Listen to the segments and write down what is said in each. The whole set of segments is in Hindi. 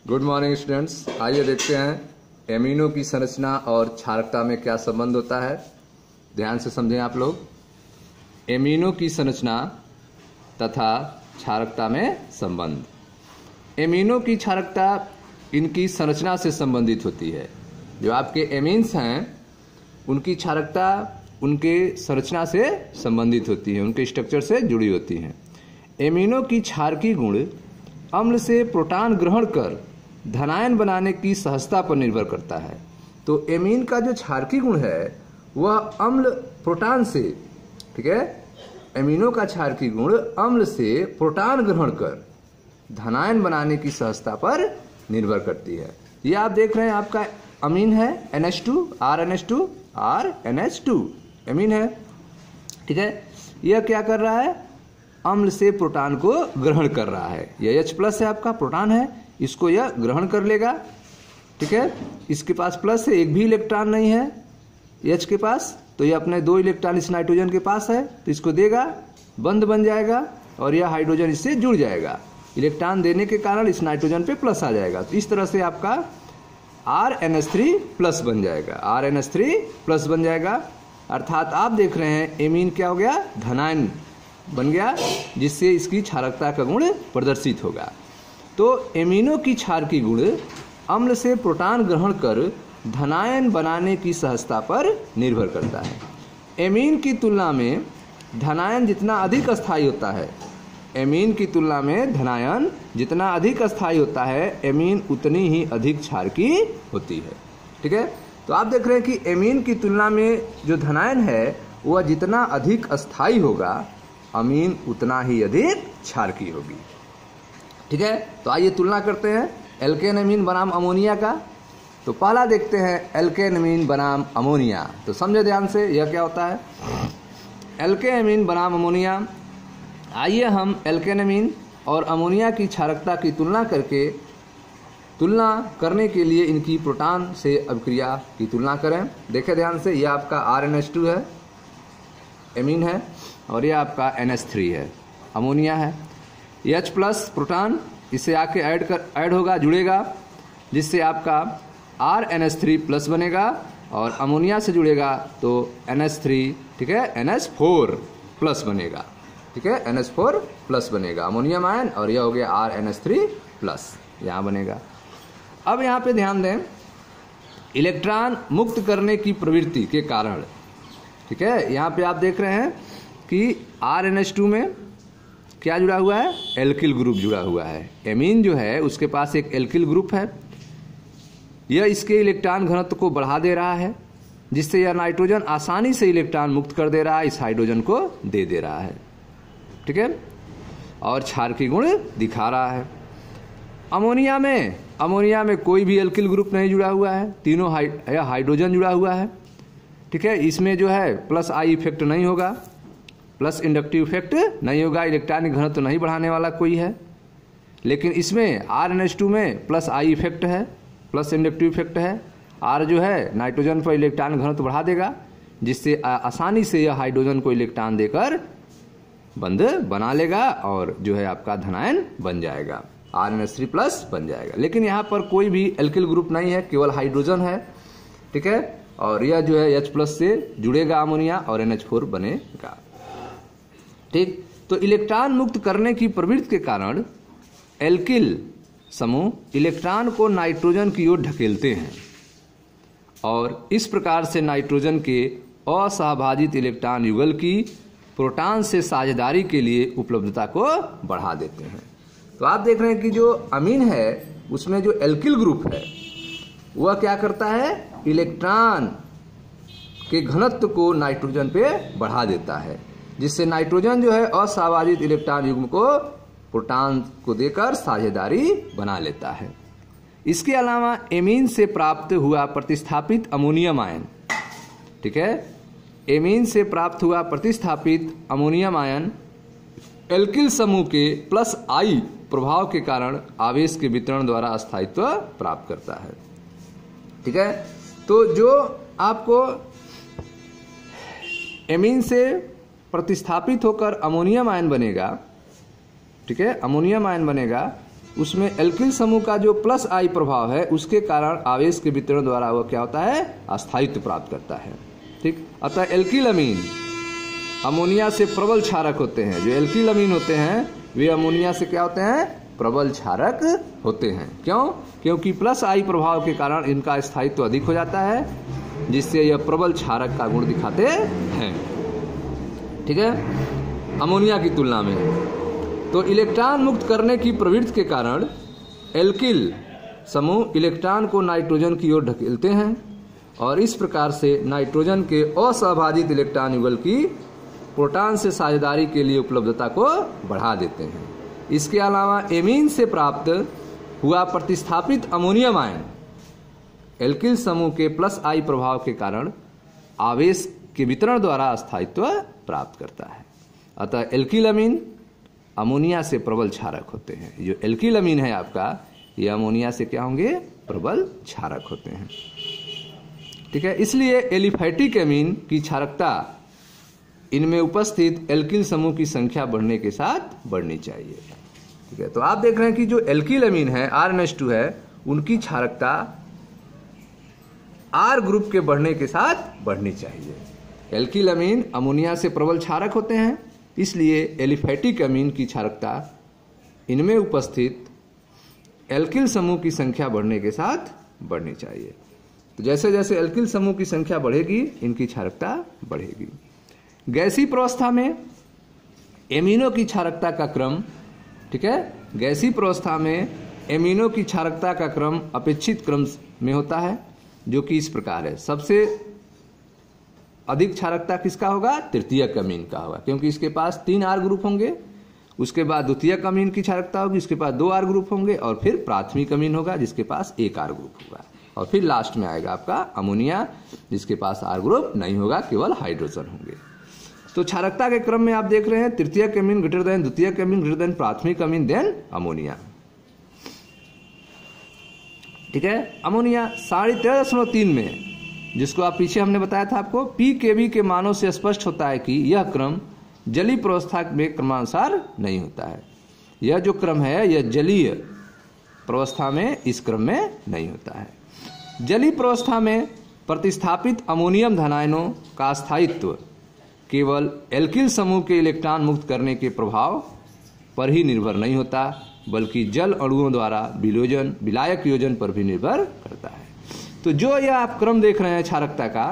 Good morning students. आइए देखते हैं एमिनो की संरचना और क्षारकता में क्या संबंध होता है। ध्यान से समझें आप लोग। एमिनो की संरचना तथा क्षारकता में संबंध। एमिनो की क्षारकता इनकी संरचना से संबंधित होती है। जो आपके एमीन्स हैं उनकी क्षारकता उनके संरचना से संबंधित होती है, उनके स्ट्रक्चर से जुड़ी होती है। एमिनो की क्षारकीय गुण अम्ल से प्रोटॉन ग्रहण कर धनायन बनाने की सहजता पर निर्भर करता है। तो एमीन का जो क्षारकीय गुण है वह अम्ल प्रोटॉन से, ठीक है, एमिनो का क्षारकीय गुण अम्ल से प्रोटॉन ग्रहण कर धनायन बनाने की सहजता पर निर्भर करती है। ये आप देख रहे हैं, आपका अमीन है NH2 RNH2 RNH2 एमीन है, ठीक है। यह क्या कर रहा है? अम्ल से प्रोटॉन को ग्रहण कर रहा है। यह H+ है, आपका प्रोटॉन है, इसको यह ग्रहण कर लेगा, ठीक है। इसके पास प्लस है, एक भी इलेक्ट्रॉन नहीं है H के पास, तो यह अपने 2 इलेक्ट्रॉन इस नाइट्रोजन के पास है, तो इसको देगा, बंध बन जाएगा और यह हाइड्रोजन इससे जुड़ जाएगा। इलेक्ट्रॉन देने के कारण इस नाइट्रोजन पे प्लस आ जाएगा। तो इस तरह से आपका RNH3+ बन जाएगा, RNH3+ बन जाएगा। अर्थात आप देख रहे हैं एमीन क्या हो गया? धनायन बन गया, जिससे इसकी क्षारकता का गुण प्रदर्शित होगा। तो एमिनो की क्षारकीय गुण अम्ल से प्रोटॉन ग्रहण कर धनायन बनाने की सहजता पर निर्भर करता है। एमीन की तुलना में धनायन जितना अधिक अस्थायी होता है, एमीन की तुलना में धनायन जितना अधिक अस्थायी होता है, एमीन उतनी ही अधिक क्षारकीय होती है, ठीक है। तो आप देख रहे हैं कि एमीन की तुलना में जो धनायन है वह जितना अधिक अस्थायी होगा, अमीन उतना ही अधिक क्षारकीय होगी, ठीक है। तो आइए तुलना करते हैं एल्केन अमीन बनाम अमोनिया का। तो पहला देखते हैं एल्केन अमीन बनाम अमोनिया। तो समझे ध्यान से, यह क्या होता है? एल्केन अमीन बनाम अमोनिया। आइए हम एल्केन अमीन और अमोनिया की क्षारकता की तुलना करने के लिए इनकी प्रोटॉन से अभिक्रिया की तुलना करें। देखें ध्यान से, यह आपका RNH2 है, एमीन है, और यह आपका NH3 है, अमोनिया है। H+ प्रोटॉन इससे आके ऐड होगा, जुड़ेगा, जिससे आपका RNH3+ बनेगा, और अमोनिया से जुड़ेगा तो NH3, ठीक है, NH4+ बनेगा, ठीक है, NH4+ बनेगा अमोनियम आयन, और यह हो गया RNH3+ यहाँ बनेगा। अब यहाँ पे ध्यान दें, इलेक्ट्रॉन मुक्त करने की प्रवृत्ति के कारण, ठीक है, यहाँ पे आप देख रहे हैं कि RNH2 में क्या जुड़ा हुआ है? एल्किल ग्रुप जुड़ा हुआ है। एमीन जो है उसके पास एक एल्किल ग्रुप है, यह इसके इलेक्ट्रॉन घनत्व को बढ़ा दे रहा है, जिससे यह नाइट्रोजन आसानी से इलेक्ट्रॉन मुक्त कर दे रहा है, इस हाइड्रोजन को दे रहा है, ठीक है, और क्षारकीय गुण दिखा रहा है। अमोनिया में कोई भी एल्किल ग्रुप नहीं जुड़ा हुआ है, तीनों हाइड्रोजन जुड़ा हुआ है, ठीक है। इसमें जो है +I इफेक्ट नहीं होगा, प्लस इंडक्टिव इफेक्ट नहीं होगा, इलेक्ट्रॉनिक घनत्व तो नहीं बढ़ाने वाला कोई है। लेकिन इसमें RNH2 में +I इफेक्ट है, प्लस इंडक्टिव इफेक्ट है। R जो है नाइट्रोजन पर इलेक्ट्रॉन घनत्व बढ़ा देगा, जिससे आसानी से यह हाइड्रोजन को इलेक्ट्रॉन देकर बंध बना लेगा और जो है आपका धनायन बन जाएगा, RNH3+ बन जाएगा। लेकिन यहाँ पर कोई भी एल्किल ग्रुप नहीं है, केवल हाइड्रोजन है, ठीक है, और यह जो है H+ से जुड़ेगा अमोनिया और NH4 बनेगा, ठीक। तो इलेक्ट्रॉन मुक्त करने की प्रवृत्ति के कारण एल्किल समूह इलेक्ट्रॉन को नाइट्रोजन की ओर ढकेलते हैं और इस प्रकार से नाइट्रोजन के असहभाजित इलेक्ट्रॉन युगल की प्रोटॉन से साझेदारी के लिए उपलब्धता को बढ़ा देते हैं। तो आप देख रहे हैं कि जो अमीन है उसमें जो एल्किल ग्रुप है वह क्या करता है? इलेक्ट्रॉन के घनत्व को नाइट्रोजन पे बढ़ा देता है, जिससे नाइट्रोजन जो है असहभाजित इलेक्ट्रॉन युग्म को प्रोटॉन को देकर साझेदारी बना लेता है। इसके अलावा एमीन से प्राप्त हुआ प्रतिस्थापित अमोनियम आयन, ठीक है, एमीन से प्राप्त हुआ प्रतिस्थापित अमोनियम आयन एल्किल समूह के +I प्रभाव के कारण आवेश के वितरण द्वारा स्थायित्व प्राप्त करता है, ठीक है। तो जो आपको एमीन से प्रतिस्थापित होकर अमोनियम आयन बनेगा, ठीक है, अमोनियम आयन बनेगा, उसमें एल्किल समूह का जो प्लस आई प्रभाव है उसके कारण आवेश के वितरण द्वारा वह क्या होता है, अस्थायित्व प्राप्त करता है। ठीक, अतः एल्किल अमीन अमोनिया से प्रबल क्षारक होते हैं। जो एल्किल अमीन होते हैं वे अमोनिया से क्या होते हैं, प्रबल क्षारक होते हैं। क्यों? क्योंकि प्लस आई प्रभाव के कारण इनका स्थायित्व अधिक हो जाता है, जिससे यह प्रबल क्षारक का गुण दिखाते हैं। ठीक है, अमोनिया की तुलना में तो इलेक्ट्रॉन मुक्त करने की प्रवृत्ति के कारण एल्किल समूह इलेक्ट्रॉन को नाइट्रोजन की ओर ढकेलते हैं और इस प्रकार से नाइट्रोजन के असहभाजित इलेक्ट्रॉन युगल की प्रोटॉन से साझेदारी के लिए उपलब्धता को बढ़ा देते हैं। इसके अलावा एमीन से प्राप्त हुआ प्रतिस्थापित अमोनियम आयन एल्किल समूह के प्लस आई प्रभाव के कारण आवेश के वितरण द्वारा स्थायित्व प्राप्त करता है। अतः एल्किल अमीन अमोनिया से प्रबल क्षारक होते हैं। जो एल्किल अमीन है आपका, ये अमोनिया से क्या होंगे, प्रबल क्षारक होते हैं। ठीक है, इसलिए एलिफैटिक अमीन की क्षारकता इनमें उपस्थित एल्किल समूह की संख्या बढ़ने के साथ बढ़नी चाहिए। ठीक है, तो आप देख रहे हैं कि जो एल्किल अमीन है RNH2 है, उनकी क्षारकता R ग्रुप के बढ़ने के साथ बढ़नी चाहिए। एल्किल अमीन अमोनिया से प्रबल क्षारक होते हैं, इसलिए एलिफैटिक अमीन की क्षारकता इनमें उपस्थित एल्किल समूह की संख्या बढ़ने के साथ बढ़नी चाहिए। तो जैसे जैसे एल्किल समूह की संख्या बढ़ेगी, इनकी क्षारकता बढ़ेगी। गैसीय प्रावस्था में एमीनो की क्षारकता का क्रम, ठीक है, गैसीय प्रावस्था में एमीनो की क्षारकता का क्रम अपेक्षित क्रम में होता है, जो कि इस प्रकार है। सबसे अधिक क्षारकता किसका होगा, तृतीयक अमीन का होगा, क्योंकि इसके पास 3 R ग्रुप होंगे। उसके बाद द्वितीयक अमीन की क्षारकता होगी, उसके पास 2 R ग्रुप होंगे, और फिर प्राथमिक अमीन होगा जिसके पास 1 R ग्रुप होगा, और फिर लास्ट में आएगा आपका अमोनिया जिसके पास R ग्रुप नहीं होगा, केवल हाइड्रोजन होंगे। तो क्षारकता के क्रम में आप देख रहे हैं तृतीयक अमीन ग्रेटर देन द्वितीयक अमीन ग्रेटर देन प्राथमिक अमीन देन अमोनिया। ठीक है, अमोनिया 13.3 में, जिसको आप पीछे हमने बताया था आपको, pKb के मानों से स्पष्ट होता है कि यह क्रम जलीय प्रावस्था में क्रमानुसार नहीं होता है। यह जो क्रम है यह जलीय प्रावस्था में इस क्रम में नहीं होता है। जलीय प्रावस्था में प्रतिस्थापित अमोनियम धनायनों का स्थायित्व केवल एल्किल समूह के इलेक्ट्रॉन मुक्त करने के प्रभाव पर ही निर्भर नहीं होता, बल्कि जल अणुओं द्वारा विलायक योजन पर भी निर्भर करता है। तो जो यह आप क्रम देख रहे हैं क्षारकता का,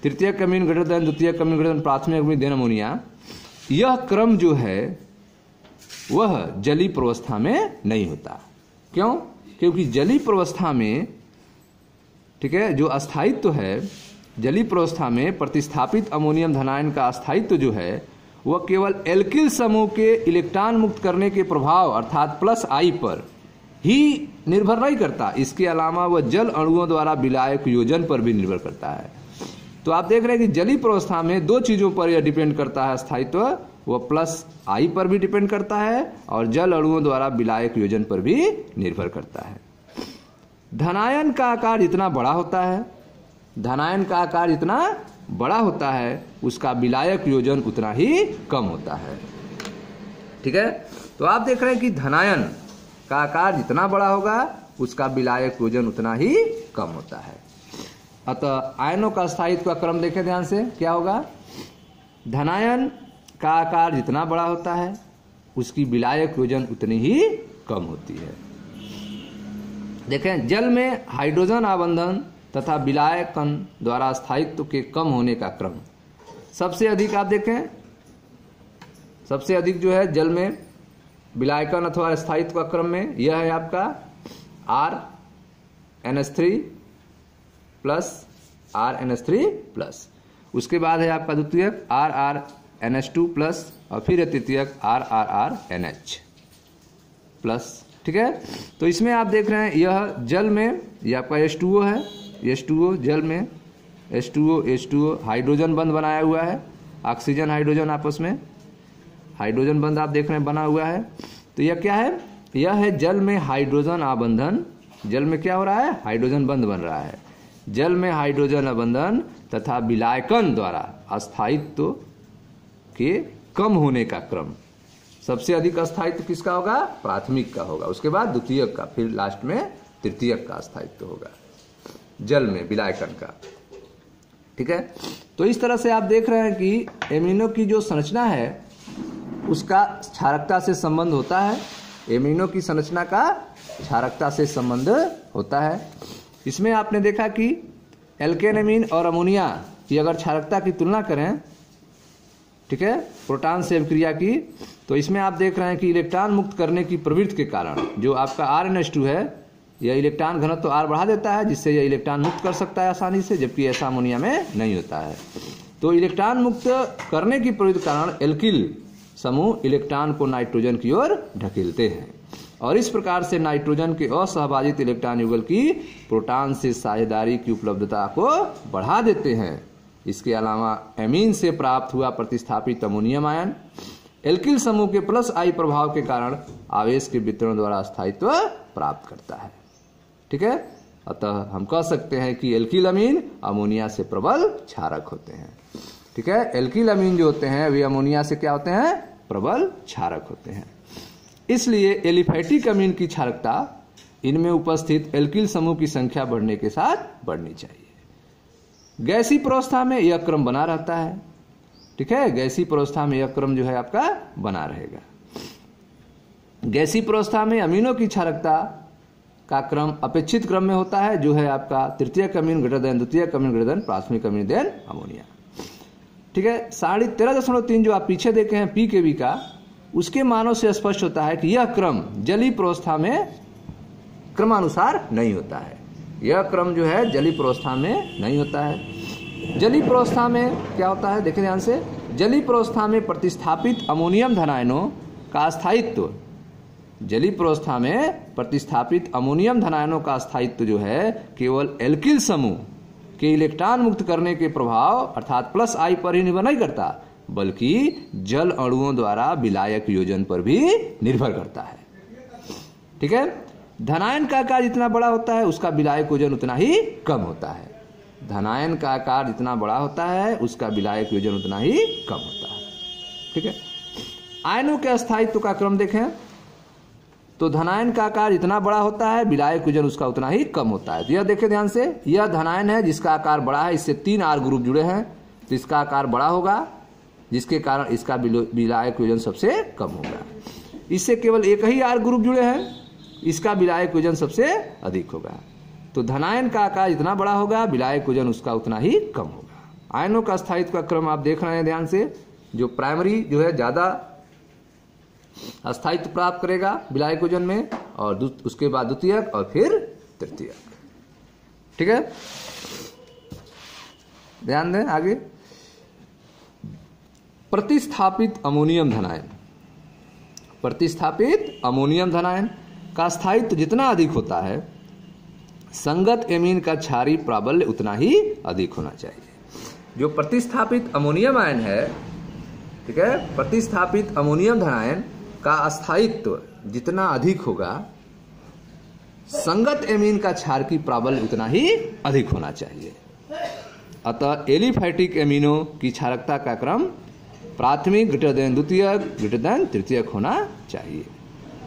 तृतीयक अमीन ग्रेटर देन द्वितीयक अमीन ग्रेटर देन प्राथमिक अमीन देन अमोनिया, यह क्रम जो है वह जलीय प्रावस्था में नहीं होता। क्यों? क्योंकि जलीय प्रावस्था में, ठीक है, जो अस्थायित्व है, जलीय प्रावस्था में प्रतिस्थापित अमोनियम धनायन का अस्थायित्व जो है वह केवल एल्किल समूह के इलेक्ट्रॉन मुक्त करने के प्रभाव अर्थात प्लस आई पर ही निर्भर नहीं करता, इसके अलावा वह जल अणुओं द्वारा विलायक योजन पर भी निर्भर करता है। तो आप देख रहे हैं कि जलीय प्रावस्था में 2 चीजों पर यह डिपेंड करता है अस्थायित्व, वह प्लस आई पर भी डिपेंड करता है और जल अणुओं द्वारा विलायक योजन पर भी निर्भर करता है। धनायन का आकार जितना बड़ा होता है, धनायन का आकार जितना बड़ा होता है, उसका विलायक योजन उतना ही कम होता है। ठीक है, तो आप देख रहे हैं कि धनायन का आकार जितना बड़ा होगा उसका विलायक योजन उतना ही कम होता है। अतः आयनों का स्थायित्व का क्रम देखें ध्यान से, क्या होगा, धनायन का आकार जितना बड़ा होता है उसकी विलायक योजन उतनी ही कम होती है। देखें, जल में हाइड्रोजन आबंधन तथा विलायकन द्वारा स्थायित्व के कम होने का क्रम सबसे अधिक, आप देखें सबसे अधिक जो है जल में विलायकन अथवा स्थायित्व का क्रम में यह है आपका RNH3 प्लस RNH3 प्लस, उसके बाद है आपका द्वितीयक RRNH2 प्लस, और फिर है तृतीयक RRRNH प्लस। ठीक है, तो इसमें आप देख रहे हैं यह जल में यह आपका H2O है, H2O जल में H2O हाइड्रोजन बंध बनाया हुआ है, ऑक्सीजन हाइड्रोजन आपस में हाइड्रोजन बंध आप देख रहे हैं बना हुआ है। तो यह क्या है, यह है जल में हाइड्रोजन आबंधन, जल में क्या हो रहा है, हाइड्रोजन बंध बन रहा है। जल में हाइड्रोजन आबंधन तथा विलायकन द्वारा अस्थायित्व के कम होने का क्रम, सबसे अधिक स्थायित्व किसका होगा? प्राथमिक का होगा, उसके बाद द्वितीयक का, फिर लास्ट में तृतीयक का स्थायित्व होगा जल में विलायकन का। ठीक है, तो इस तरह से आप देख रहे हैं कि एमिनो की जो संरचना है उसका क्षारकता से संबंध होता है। एमिनो की संरचना का क्षारकता से संबंध होता है। इसमें आपने देखा कि एल्केन एमीन और अमोनिया की अगर क्षारकता की तुलना करें, ठीक है, प्रोटॉन से अभिक्रिया की, तो इसमें आप देख रहे हैं कि इलेक्ट्रॉन मुक्त करने की प्रवृत्ति के कारण जो आपका RnH2 है, यह इलेक्ट्रॉन घनत्व R बढ़ा देता है, जिससे यह इलेक्ट्रॉन मुक्त कर सकता है आसानी से, जबकि ऐसा अमोनिया में नहीं होता है। तो इलेक्ट्रॉन मुक्त करने की प्रवृत्ति के कारण एल्किल समूह इलेक्ट्रॉन को नाइट्रोजन की ओर ढकेलते हैं और इस प्रकार से नाइट्रोजन के असहभाजित इलेक्ट्रॉन युगल की प्रोटॉन से साझेदारी की उपलब्धता को बढ़ा देते हैं। इसके अलावा एमीन से प्राप्त हुआ प्रतिस्थापित अमोनियम आयन एल्किल समूह के +I प्रभाव के कारण आवेश के वितरण द्वारा स्थायित्व प्राप्त करता है। ठीक है, अतः हम कह सकते हैं कि एल्किल अमीन अमोनिया से प्रबल क्षारक होते हैं। ठीक है, एल्किल अमीन जो होते हैं वे अमोनिया से क्या होते हैं? प्रबल क्षारक होते हैं। इसलिए एलिफैटिक अमीन की क्षारकता इनमें उपस्थित एल्किल समूह की संख्या बढ़ने के साथ बढ़नी चाहिए। गैसीय प्रावस्था में यह क्रम बना रहता है। ठीक है, गैसीय प्रावस्था में यह क्रम जो है आपका बना रहेगा। गैसीय प्रावस्था में अमीनों की क्षारकता का क्रम अपेक्षित क्रम में होता है, जो है आपका तृतीयक अमीन ग्रेटर देन द्वितीयक अमीन ग्रेटर देन प्राथमिक अमीन देन अमोनिया। ठीक है, 13.3 जो आप पीछे देखे हैं pKb का, उसके मानों से स्पष्ट होता है कि यह क्रम जलीय प्रावस्था में क्रमानुसार नहीं होता है। यह क्रम जो है जलीय प्रावस्था में नहीं होता है। जलीय प्रावस्था में क्या होता है, देखें ध्यान से, जलीय प्रावस्था में प्रतिस्थापित अमोनियम धनायनों का स्थायित्व, जलीय प्रावस्था में प्रतिस्थापित अमोनियम धनायनों का स्थायित्व जो है केवल एल्किल समूह के इलेक्ट्रॉन मुक्त करने के प्रभाव अर्थात +I पर ही निर्भर नहीं करता, बल्कि जल अणुओं द्वारा विलायक योजन पर भी निर्भर करता है। ठीक है, धनायन का आकार जितना बड़ा होता है उसका विलायक योजन उतना ही कम होता है। धनायन का आकार जितना बड़ा होता है उसका विलायक योजन उतना ही कम होता है। ठीक है, आयनों के स्थायित्व का क्रम देखें तो धनायन का आकार जितना बड़ा होता है विलायक योजन उसका उतना ही कम होता है। तो यह देखें ध्यान से, यह धनायन है जिसका आकार बड़ा है, इससे 3 R ग्रुप जुड़े हैं, तो इसका आकार बड़ा होगा, जिसके कारण इसका विलायक योजन सबसे कम होगा। इससे केवल एक ही R ग्रुप जुड़े हैं, इसका विलायक योजन सबसे अधिक होगा। तो धनायन का आकार जितना बड़ा होगा विलायक योजन उसका उतना ही कम होगा। आयनों का स्थायित्व का क्रम आप देख रहे हैं ध्यान से, जो प्राइमरी जो है ज्यादा स्थायित्व प्राप्त करेगा विलायक योजन में, और उसके बाद द्वितीयक और फिर तृतीयक। ठीक है, ध्यान दें आगे। प्रतिस्थापित अमोनियम धनायन, प्रतिस्थापित अमोनियम धनायन का स्थायित्व जितना अधिक होता है संगत एमीन का क्षारीय प्राबल्य उतना ही अधिक होना चाहिए। जो प्रतिस्थापित अमोनियम आयन है, ठीक है, प्रतिस्थापित अमोनियम धनायन का स्थायित्व जितना अधिक होगा संगत एमीन का क्षार की प्राबल्य उतना ही अधिक होना चाहिए। अतः एलिफैटिक एमीनों की क्षारकता का क्रम प्राथमिक ग्रेटर देन द्वितीयक ग्रेटर देन तृतीयक होना चाहिए,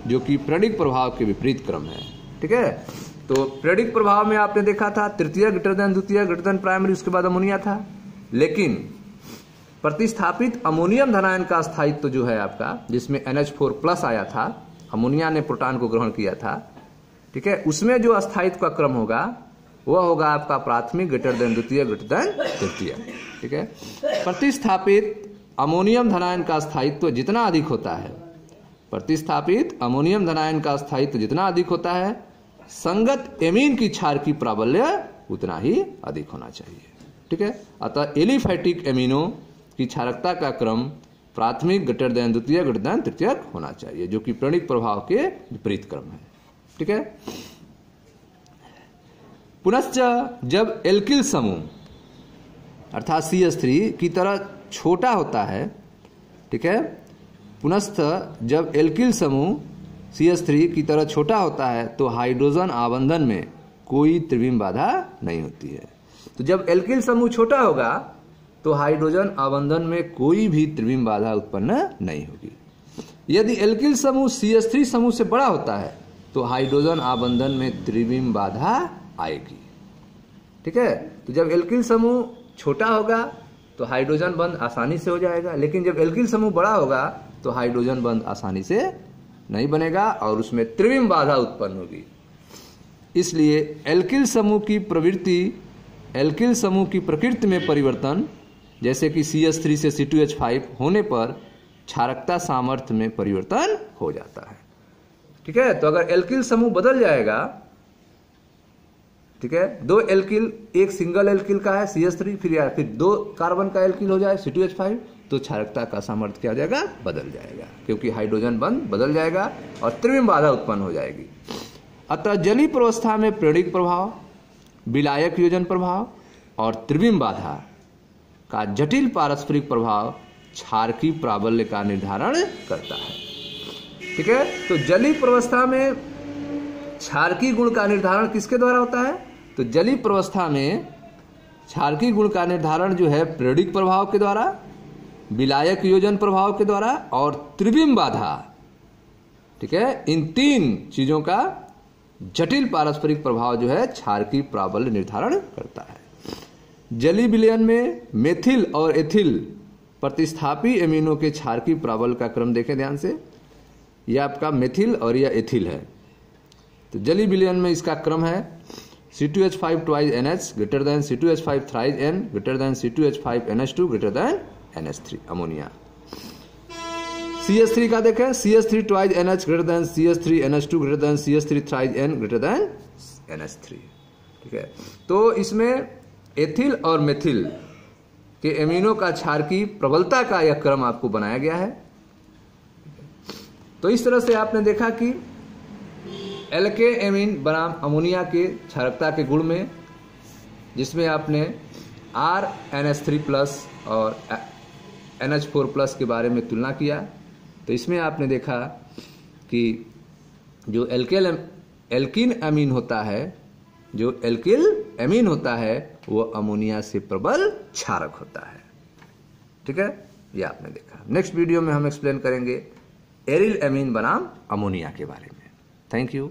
जो कि प्रेडिक प्रभाव के विपरीत क्रम है। ठीक है, तो प्रेडिक प्रभाव में आपने देखा था तृतीयक ग्रेटर देन द्वितीयक ग्रेटर देन प्राइमरी, उसके बाद अमोनिया था। लेकिन प्रतिस्थापित अमोनियम धनायन का स्थायित्व जो है आपका, जिसमें NH4+ आया था, अमोनिया ने प्रोटॉन को ग्रहण किया था, ठीक है, उसमें जो स्थायित्व का क्रम होगा वह होगा आपका प्राथमिक ग्रेटर देन द्वितीय ग्रेटर देन तृतीय। ठीक है, प्रतिस्थापित अमोनियम धनायन का स्थायित्व जितना अधिक होता है, प्रतिस्थापित अमोनियम धनायन का स्थायित्व जितना अधिक होता है संगत एमीन की क्षार की प्राबल्य उतना ही अधिक होना चाहिए। ठीक है, अतः एलिफैटिक एमीनों की क्षारकता का क्रम प्राथमिक ग्रेटर देन द्वितीय ग्रेटर देन तृतीयक होना चाहिए, जो कि प्रेरणिक प्रभाव के विपरीत क्रम है। ठीक है, पुनश्च जब एल्किल समूह अर्थात CH3 की तरह छोटा होता है, ठीक है, पुनश्च जब एल्किल समूह CH3 की तरह छोटा होता है तो हाइड्रोजन आबंधन में कोई त्रिविम बाधा नहीं होती है। तो जब एल्किल समूह छोटा होगा तो हाइड्रोजन आबंधन में कोई भी त्रिविम बाधा उत्पन्न नहीं होगी। यदि एल्किल समूह CH3 समूह से बड़ा होता है तो हाइड्रोजन आबंधन में त्रिविम बाधा आएगी। ठीक है, तो जब एल्किल समूह छोटा होगा तो हाइड्रोजन बंध आसानी से हो जाएगा, लेकिन जब एल्किल समूह बड़ा होगा तो हाइड्रोजन बंध आसानी से नहीं बनेगा और उसमें त्रिविम बाधा उत्पन्न होगी। इसलिए एल्किल समूह की प्रवृत्ति, एल्किल समूह की प्रकृति में परिवर्तन, जैसे कि CH3 से C2H5 होने पर क्षारकता सामर्थ्य में परिवर्तन हो जाता है। ठीक है, तो अगर एल्किल समूह बदल जाएगा, ठीक है, दो एल्किल, एक सिंगल एल्किल का है CH3, फिर दो कार्बन का एल्किल हो जाए C2H5, तो क्षारकता का सामर्थ्य क्या हो जाएगा, बदल जाएगा, क्योंकि हाइड्रोजन बंध बदल जाएगा और त्रिविम बाधा उत्पन्न हो जाएगी। अतः जलीय प्रवस्था में प्रेरणिक प्रभाव, विलायक योजन प्रभाव और त्रिविम बाधा का जटिल पारस्परिक प्रभाव क्षारकीय प्राबल्य का निर्धारण करता है। ठीक है, तो जलीय प्रवस्था में क्षारकीय गुण का निर्धारण किसके द्वारा होता है? तो जलीय प्रवस्था में क्षारकीय गुण का निर्धारण जो है प्रेरणिक प्रभाव के द्वारा, विलायक योजन प्रभाव के द्वारा और त्रिविम बाधा। ठीक है, इन तीन चीजों का जटिल पारस्परिक प्रभाव जो है क्षारकीय प्राबल्य निर्धारण करता है। जलीय विलयन में मेथिल और एथिल प्रतिस्थापी एमिनो के क्षारकीय प्राबल्य का क्रम देखें ध्यान से। यह आपका मेथिल और यह एथिल है। तो जलीय विलयन में इसका क्रम है C2H5 twice NH greater than C2H5 thrice N greater than C2H5 NH2 greater than NH3 ammonia. CH3 का देखें, CH3 twice NH greater than CH3 NH2 greater than CH3 thrice N greater than NH3। ठीक है, तो इसमें एथिल और मेथिल के एमिनो का क्षारकीय प्रबलता का यह क्रम आपको बनाया गया है। तो इस तरह से आपने देखा कि एल्के एमीन बनाम अमोनिया के क्षारकता के गुण में, जिसमें आपने RNH3+ और NH4+ के बारे में तुलना किया, तो इसमें आपने देखा कि जो एल्किन एमीन होता है, जो एल्किल एमीन होता है वो अमोनिया से प्रबल क्षारक होता है। ठीक है, ये आपने देखा। नेक्स्ट वीडियो में हम एक्सप्लेन करेंगे एरिल एमीन बनाम अमोनिया के बारे में। Thank you.